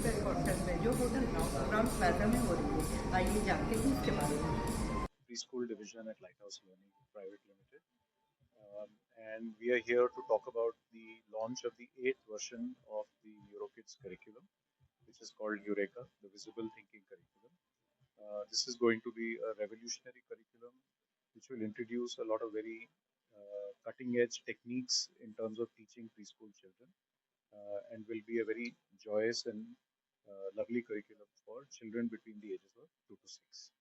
Concept में जो total ground plaza में हो रही है, आइए जानते हैं इसके बारे में। Preschool division at Lighthouse Learning Private Limited. And we are here to talk about the launch of the 8th version of the EuroKids curriculum, which is called Heureka, the Visible Thinking Curriculum. This is going to be a revolutionary curriculum which will introduce a lot of very cutting edge techniques in terms of teaching preschool children and will be a very joyous and lovely curriculum for children between the ages of 2 to 6.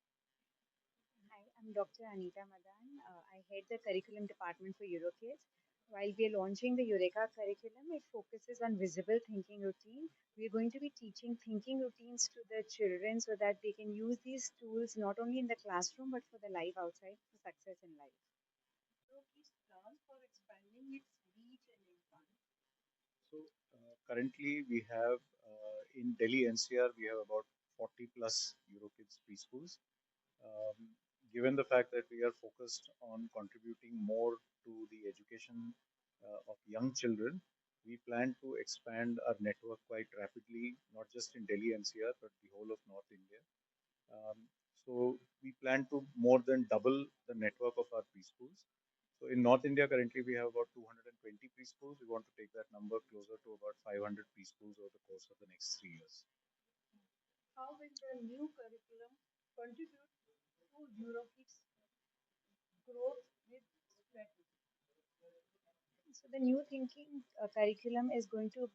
Hi, I'm Dr. Anita Madan. I head the curriculum department for EuroKids. While we are launching the Heureka curriculum, it focuses on visible thinking routine. We are going to be teaching thinking routines to the children so that they can use these tools not only in the classroom but for the life outside for success in life. EuroKids plans for expanding its reach and impact. So currently we have in Delhi NCR we have about 40 plus EuroKids preschools. Given the fact that we are focused on contributing more to the education of young children, we plan to expand our network quite rapidly, not just in Delhi NCR, but the whole of North India. So we plan to more than double the network of our preschools. So in North India, currently we have about 220 preschools. We want to take that number closer to about 500 preschools over the course of the next 3 years. How will the new curriculum contribute to EuroKids growth with strategy? So the new thinking curriculum is going to,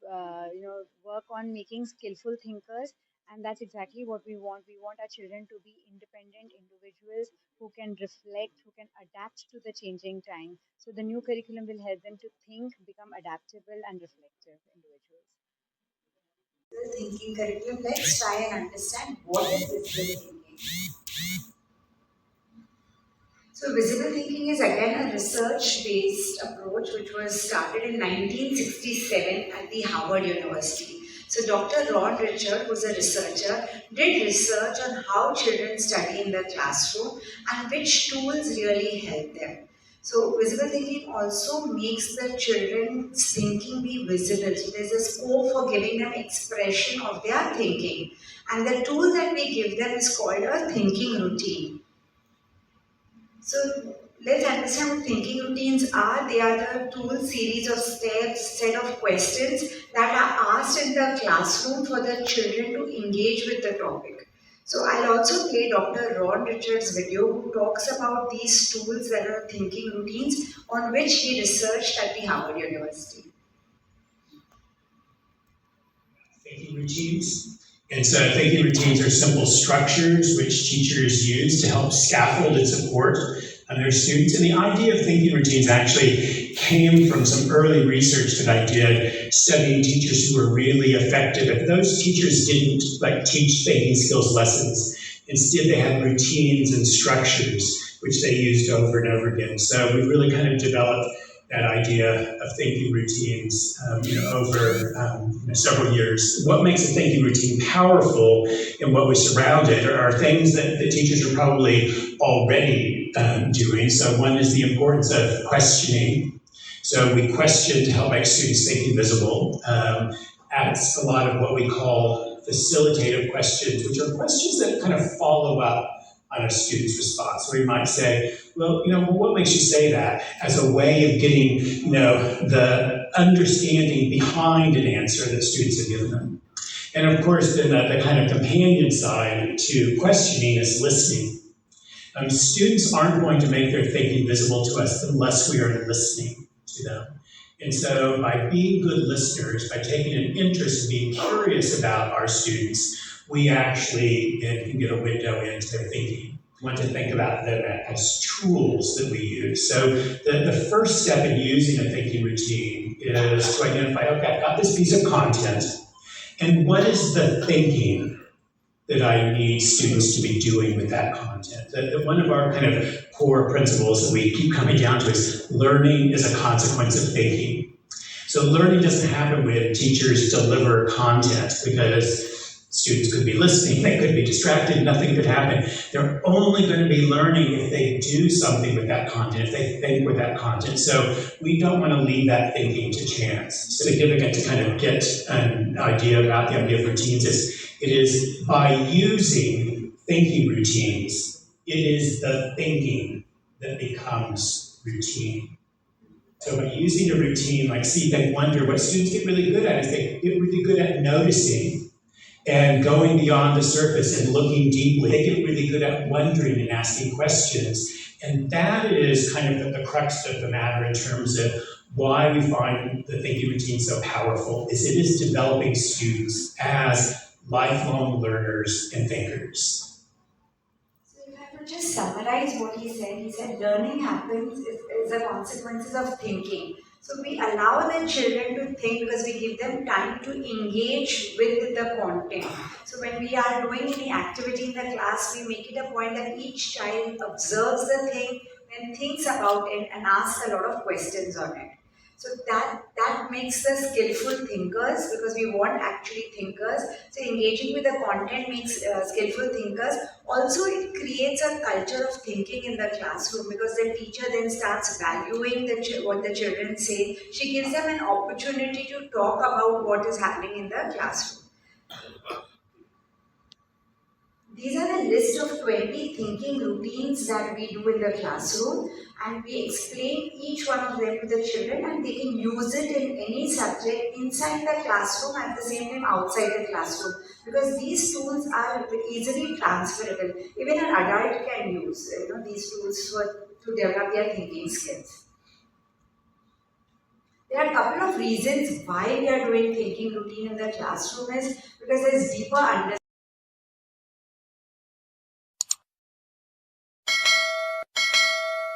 work on making skillful thinkers, and that's exactly what we want. We want our children to be independent individuals who can reflect, who can adapt to the changing time. So the new curriculum will help them to think, become adaptable and reflective individuals. Thinking curriculum, let's try and understand what is visible thinking. So visible thinking is again a research-based approach which was started in 1967 at the Harvard University. So Dr. Ron Richard, who's a researcher, did research on how children study in the classroom and which tools really help them. So visible thinking also makes the children's thinking be visible. So there's a scope for giving them expression of their thinking. And the tool that we give them is called a thinking routine. So let's understand what thinking routines are. They are the tool series of steps, set of questions that are asked in the classroom for the children to engage with the topic. So I'll also play Dr. Ron Richards' video who talks about these tools that are thinking routines on which he researched at the Harvard University. Thinking routines. And so thinking routines are simple structures which teachers use to help scaffold and support their students. And the idea of thinking routines actually came from some early research that I did studying teachers who were really effective. If those teachers didn't teach thinking skills lessons, instead they had routines and structures which they used over and over again. So we really kind of developed that idea of thinking routines over several years. What makes a thinking routine powerful and what we surround it are things that the teachers are probably already doing. So one is the importance of questioning. So we question to help make students think visible. Adds a lot of what we call facilitative questions, which are questions that kind of follow up on a student's response. So we might say, well, what makes you say that? As a way of getting, the understanding behind an answer that students have given them. And of course, then the kind of companion side to questioning is listening. Students aren't going to make their thinking visible to us unless we are listening to them. And so by being good listeners, by taking an interest and being curious about our students, we actually then can get a window into their thinking. We want to think about them as tools that we use. So the first step in using a thinking routine is to identify, okay, I've got this piece of content, and what is the thinking that I need students to be doing with that content? One of our kind of core principles that we keep coming down to is learning is a consequence of thinking. So learning doesn't happen when teachers deliver content, because Students could be listening, they could be distracted, nothing could happen. They're only going to be learning if they do something with that content, if they think with that content. So we don't want to leave that thinking to chance. Significant to kind of get an idea about the idea of routines is it is by using thinking routines, it is the thinking that becomes routine. So by using a routine like seek and wonder, what students get really good at is they get really good at noticing and going beyond the surface and looking deeply. They get really good at wondering and asking questions. And that is kind of the crux of the matter in terms of why we find the thinking routine so powerful, is it is developing students as lifelong learners and thinkers. So if I would just summarize what he said learning happens is a consequences of thinking. So we allow the children to think because we give them time to engage with the content. So when we are doing any activity in the class, we make it a point that each child observes the thing and thinks about it and asks a lot of questions on it. So that makes us skillful thinkers because we want actually thinkers. So engaging with the content makes skillful thinkers. Also, it creates a culture of thinking in the classroom because the teacher then starts valuing what the children say. She gives them an opportunity to talk about what is happening in the classroom. These are the list of 20 thinking routines that we do in the classroom, and we explain each one of them to the children and they can use it in any subject inside the classroom at the same time outside the classroom because these tools are easily transferable. Even an adult can use these tools to develop their thinking skills. There are a couple of reasons why we are doing thinking routine in the classroom is because there is deeper understanding